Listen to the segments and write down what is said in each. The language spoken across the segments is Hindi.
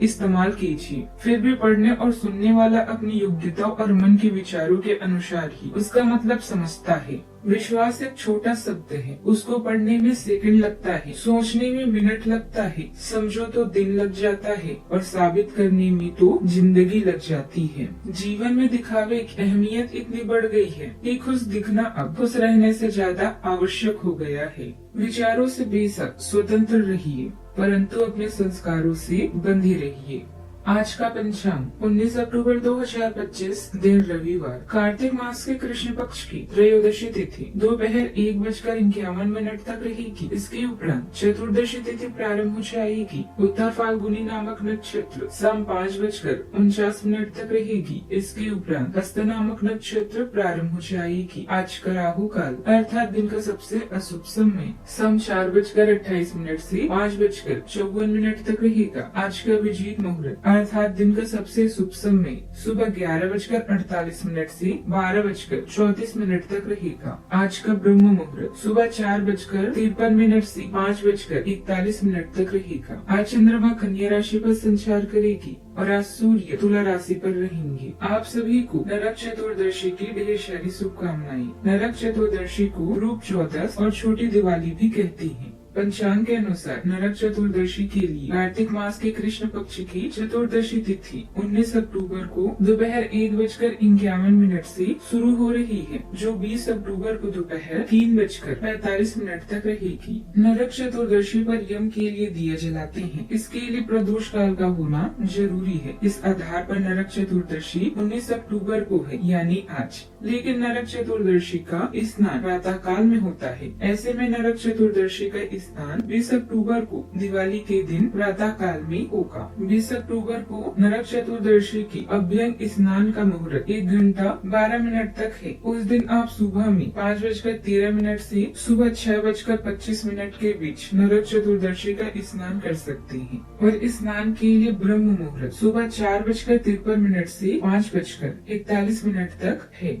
इस्तेमाल कीजिए। फिर भी पढ़ने और सुनने वाला अपनी योग्यता और मन के विचारों के अनुसार ही उसका मतलब समझता है। विश्वास एक छोटा शब्द है, उसको पढ़ने में सेकंड लगता है, सोचने में मिनट लगता है, समझो तो दिन लग जाता है और साबित करने में तो जिंदगी लग जाती है। जीवन में दिखावे की अहमियत इतनी बढ़ गई है कि खुश दिखना अब खुश रहने से ज्यादा आवश्यक हो गया है। विचारों से बेशक स्वतंत्र रहिए, परंतु अपने संस्कारों से बंधे रहिए। आज का पंचांग 19 अक्टूबर 2025 दिन रविवार, कार्तिक मास के कृष्ण पक्ष की त्रयोदशी तिथि दोपहर 1:51 तक रहेगी। इसके उपरांत चतुर्दशी तिथि प्रारंभ हो जाएगी। उत्तर फाल्गुनी नामक नक्षत्र शाम 5:49 तक रहेगी। इसके उपरांत हस्त नामक नक्षत्र प्रारंभ हो जाएगी। आज का राहु काल अर्थात दिन का सबसे अशुभ समय शाम 4:28 से 5:54 तक रहेगा। आज का अभिजीत मुहूर्त अर्थात दिन का सबसे शुभ समय सुबह 11:48 से 12:34 तक रहेगा। आज का ब्रह्म मुहूर्त सुबह 4:53 से 5:41 तक रहेगा। आज चंद्रमा कन्या राशि पर संचार करेगी और आज सूर्य तुला राशि पर रहेंगे। आप सभी को नरक चतुर्दशी की ढेर सारी शुभकामनाएं। नरक चतुर्दशी को रूप चौदस और छोटी दिवाली भी कहते हैं। पंचांग के अनुसार नरक चतुर्दशी के लिए कार्तिक मास के कृष्ण पक्ष की चतुर्दशी तिथि 19 अक्टूबर को दोपहर 1:51 से शुरू हो रही है, जो 20 अक्टूबर को दोपहर 3:45 तक रहेगी। नरक चतुर्दशी पर यम के लिए दिया जलाते हैं, इसके लिए प्रदोष काल का होना जरूरी है। इस आधार पर नरक चतुर्दशी 19 अक्टूबर को है, यानी आज। लेकिन नरक चतुर्दशी का स्नान प्रातः काल में होता है। ऐसे में नरक चतुर्दशी का स्नान 20 अक्टूबर को दिवाली के दिन प्रातः काल में होगा। 20 अक्टूबर को नरक चतुर्दशी की अभ्यंग स्नान का मुहूर्त 1:12 तक है। उस दिन आप सुबह में 5:13 से सुबह 6:25 के बीच नरक चतुर्दशी का स्नान कर सकते हैं और स्नान के लिए ब्रह्म मुहूर्त सुबह 4:53 से 5:41 तक है।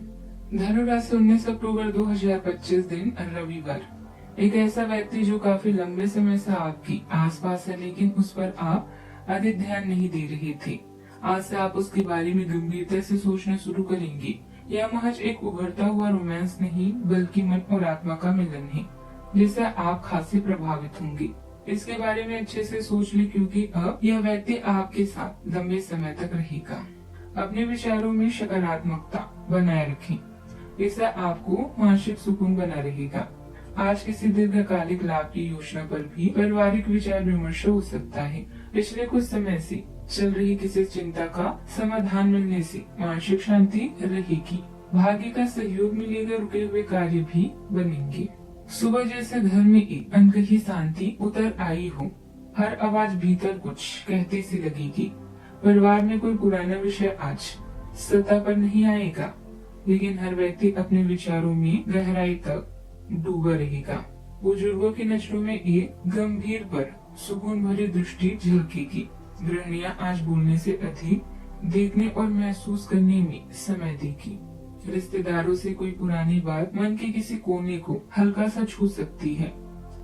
धनु राशि 19 अक्टूबर 2025 दिन रविवार। एक ऐसा व्यक्ति जो काफी लंबे समय से आपकी आसपास है, लेकिन उस पर आप अधिक ध्यान नहीं दे रहे थे। आज से आप उसके बारे में गंभीरता से सोचना शुरू करेंगे। यह महज एक उभरता हुआ रोमांस नहीं, बल्कि मन और आत्मा का मिलन है, जिससे आप खासी प्रभावित होंगे। इसके बारे में अच्छे से सोच ले, क्योंकि अब यह व्यक्ति आपके साथ लंबे समय तक रहेगा। अपने विचारों में सकारात्मकता बनाए रखें, इससे आपको मानसिक सुकून बना रहेगा। आज किसी दीर्घकालिक लाभ की योजना पर भी पारिवारिक विचार विमर्श हो सकता है। पिछले कुछ समय से चल रही किसी चिंता का समाधान मिलने से मानसिक शांति रहेगी। भाग्य का सहयोग मिलेगा, रुके हुए कार्य भी बनेंगे। सुबह जैसे घर में एक अनकही शांति उतर आई हो, हर आवाज भीतर कुछ कहती सी लगेगी। परिवार में कोई पुराना विषय आज सत्ता पर नहीं आएगा, लेकिन हर व्यक्ति अपने विचारों में गहराई तक डूबा रहेगा। बुजुर्गों की नजरों में एक गंभीर पर सुकून भरी दृष्टि झलकेगी। गृहणियां आज बोलने से अधिक देखने और महसूस करने में समय देगी। रिश्तेदारों से कोई पुरानी बात मन के किसी कोने को हल्का सा छू सकती है।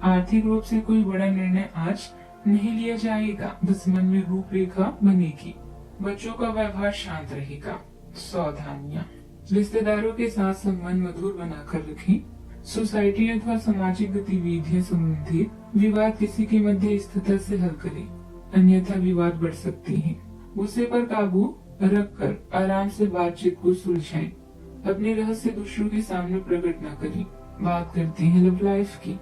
आर्थिक रूप से कोई बड़ा निर्णय आज नहीं लिया जाएगा, बस मन में रूपरेखा बनेगी। बच्चों का व्यवहार शांत रहेगा। सावधानियां, रिश्तेदारों के साथ संबंध मधुर बनाकर रखें। सोसाइटी अथवा सामाजिक गतिविधियों संबंधित विवाद किसी के मध्यस्थता से हल करें, अन्यथा विवाद बढ़ सकते हैं। गुस्से पर काबू रखकर आराम से बातचीत को सुलझाएं। अपने रहस्य दूसरों के सामने प्रकट न करें। बात करते हैं लव लाइफ की।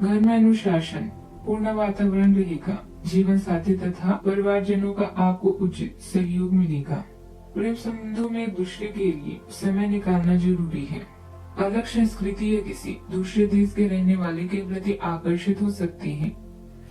घर में अनुशासन पूर्ण वातावरण रहेगा। जीवन साथी तथा परिवारजनों का आपको उचित सहयोग मिलेगा। प्रेम संबंधों में एक दूसरे के लिए समय निकालना जरूरी है। अलग संस्कृति या किसी दूसरे देश के रहने वाले के प्रति आकर्षित हो सकते हैं।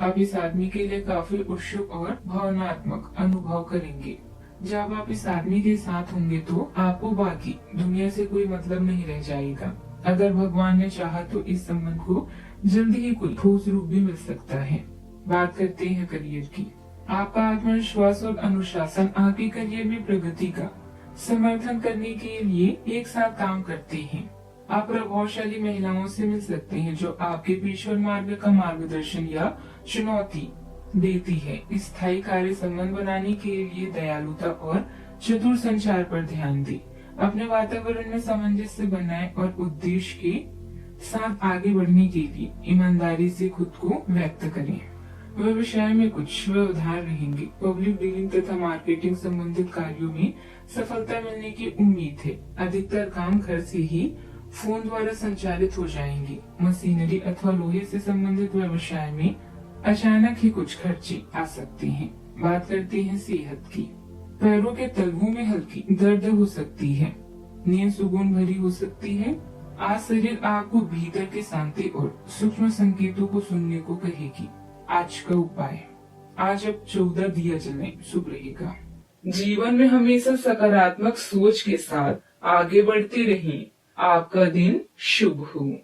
आप इस आदमी के लिए काफी उत्सुक और भावनात्मक अनुभव करेंगे। जब आप इस आदमी के साथ होंगे तो आपको बाकी दुनिया से कोई मतलब नहीं रह जाएगा। अगर भगवान ने चाहा तो इस संबंध को जल्दी ही कोई ठोस रूप भी मिल सकता है। बात करते हैं करियर की। आपका आत्मविश्वास और अनुशासन आपके करियर में प्रगति का समर्थन करने के लिए एक साथ काम करते हैं। आप प्रभावशाली महिलाओं से मिल सकते हैं जो आपके पेशेवर मार्ग का मार्गदर्शन या चुनौती देती है। स्थायी कार्य संबंध बनाने के लिए दयालुता और चतुर संचार पर ध्यान दें। अपने वातावरण में सामंजस्य बनाएं और उद्देश्य के साथ आगे बढ़ने के लिए ईमानदारी से खुद को व्यक्त करें। व्यवसाय में कुछ व्यवधान रहेंगे। पब्लिक डीलिंग तथा मार्केटिंग संबंधित कार्यों में सफलता मिलने की उम्मीद है। अधिकतर काम घर से ही फोन द्वारा संचालित हो जाएंगे। मशीनरी अथवा लोहे से संबंधित व्यवसाय में अचानक ही कुछ खर्चे आ सकते हैं। बात करते हैं सेहत की। पैरों के तलवों में हल्की दर्द हो सकती है। नींद सुकून भरी हो सकती है। आज शरीर आपको भीतर के शांति और सूक्ष्म संकेतों को सुनने को कहेगी। आज का उपाय, आज अब 14 दिया जलाएं, शुभ रहेगा। जीवन में हमेशा सकारात्मक सोच के साथ आगे बढ़ते रहें। आपका दिन शुभ हो।